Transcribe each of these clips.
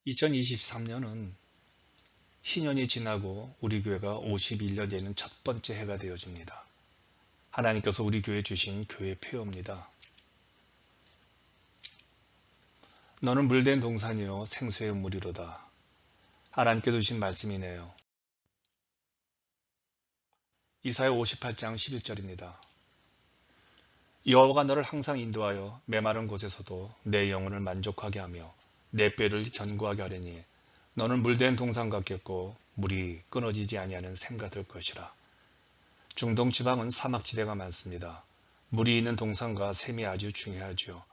2023년은 신년이 지나고 우리 교회가 51년 되는 첫 번째 해가 되어집니다. 하나님께서 우리 교회에 주신 교회 표어입니다. 너는 물된 동산이요 생수의 물이로다. 하나님께서 주신 말씀이네요. 이사야 58장 11절입니다. 여호와가 너를 항상 인도하여 메마른 곳에서도 내 영혼을 만족하게 하며 내 뼈를 견고하게 하려니 너는 물된 동산 같겠고 물이 끊어지지 아니하는 샘 같을 것이라. 중동 지방은 사막지대가 많습니다. 물이 있는 동산과 샘이 아주 중요하죠.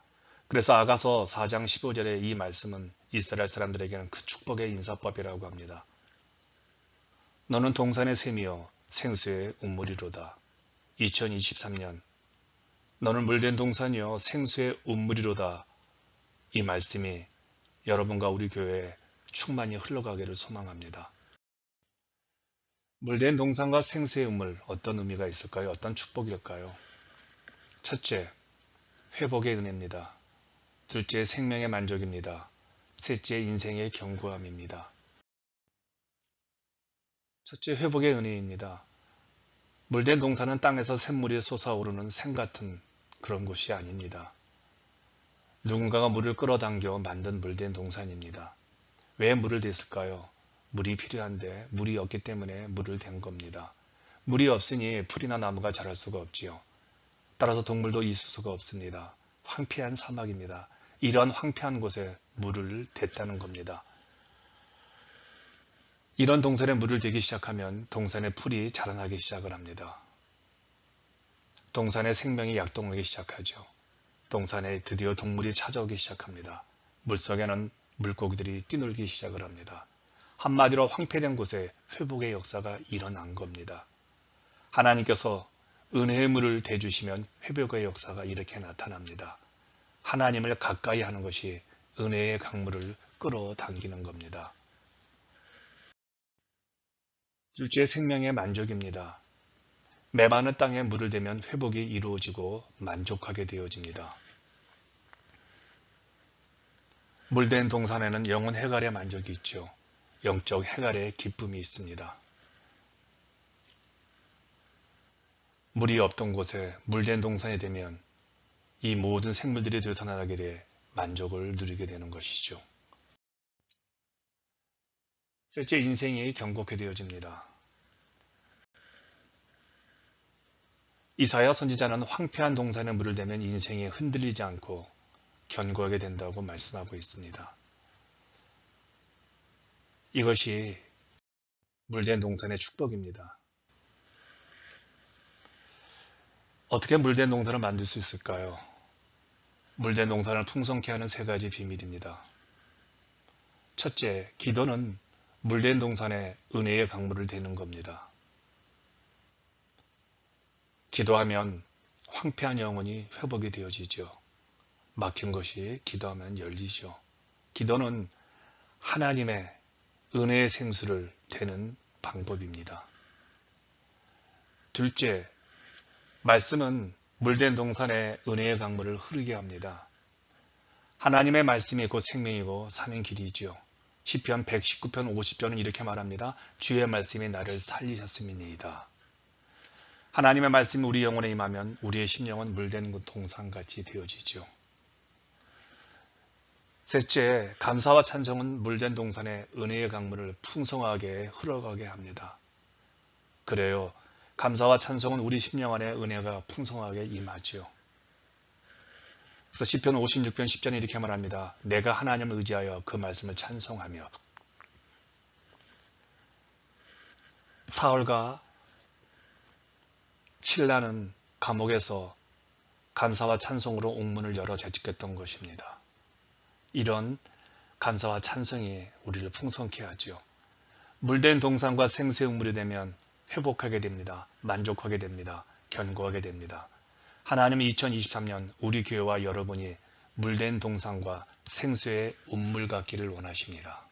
그래서 아가서 4장 15절의 이 말씀은 이스라엘 사람들에게는 그 축복의 인사법이라고 합니다. 너는 동산의 샘이요 생수의 운물이로다. 2023년 너는 물된 동산이요 생수의 운물이로다. 이 말씀이 여러분과 우리 교회에 충만히 흘러가기를 소망합니다. 물된 동산과 생수의 운물, 어떤 의미가 있을까요? 어떤 축복일까요? 첫째, 회복의 은혜입니다. 둘째, 생명의 만족입니다. 셋째, 인생의 견고함입니다. 첫째, 회복의 은혜입니다. 물된 동산은 땅에서 샘물이 솟아오르는 샘 같은 그런 곳이 아닙니다. 누군가가 물을 끌어당겨 만든 물된 동산입니다. 왜 물을 댔을까요? 물이 필요한데 물이 없기 때문에 물을 댄 겁니다. 물이 없으니 풀이나 나무가 자랄 수가 없지요. 따라서 동물도 있을 수가 없습니다. 황폐한 사막입니다. 이런 황폐한 곳에 물을 댔다는 겁니다. 이런 동산에 물을 대기 시작하면 동산에 풀이 자라나기 시작을 합니다. 동산에 생명이 약동하기 시작하죠. 동산에 드디어 동물이 찾아오기 시작합니다. 물속에는 물고기들이 뛰놀기 시작을 합니다. 한마디로 황폐된 곳에 회복의 역사가 일어난 겁니다. 하나님께서 은혜의 물을 대주시면 회복의 역사가 이렇게 나타납니다. 하나님을 가까이 하는 것이 은혜의 강물을 끌어당기는 겁니다. 둘째, 생명의 만족입니다. 메마른 땅에 물을 대면 회복이 이루어지고 만족하게 되어집니다. 물된 동산에는 영혼 해갈의 만족이 있죠. 영적 해갈의 기쁨이 있습니다. 물이 없던 곳에 물된 동산이 되면 이 모든 생물들이 되살아나게 돼 만족을 누리게 되는 것이죠. 셋째, 인생이 견고하게 되어집니다. 이사야 선지자는 황폐한 동산에 물을 대면 인생이 흔들리지 않고 견고하게 된다고 말씀하고 있습니다. 이것이 물된 동산의 축복입니다. 어떻게 물된 동산을 만들 수 있을까요? 물된 동산을 풍성케 하는 세 가지 비밀입니다. 첫째, 기도는 물된 동산에 은혜의 강물을 대는 겁니다. 기도하면 황폐한 영혼이 회복이 되어지죠. 막힌 것이 기도하면 열리죠. 기도는 하나님의 은혜의 생수를 대는 방법입니다. 둘째, 말씀은 물된 동산에 은혜의 강물을 흐르게 합니다. 하나님의 말씀이 곧 생명이고 사는 길이지요. 시편 119편 50절은 이렇게 말합니다. 주의 말씀이 나를 살리셨음이니이다. 하나님의 말씀이 우리 영혼에 임하면 우리의 심령은 물된 동산같이 되어지죠. 셋째, 감사와 찬송은 물된 동산에 은혜의 강물을 풍성하게 흘러가게 합니다. 그래요. 감사와 찬송은 우리 심령 안에 은혜가 풍성하게 임하죠. 그래서 시편 56편 10절에 이렇게 말합니다. 내가 하나님을 의지하여 그 말씀을 찬송하며. 사울과 신라는 감옥에서 감사와 찬송으로 옥문을 열어 재직했던 것입니다. 이런 감사와 찬송이 우리를 풍성케 하죠. 물된 동산과 생수의 우물이 되면 회복하게 됩니다. 만족하게 됩니다. 견고하게 됩니다. 하나님은 2023년 우리 교회와 여러분이 물된 동산과 생수의 운물 같기를 원하십니다.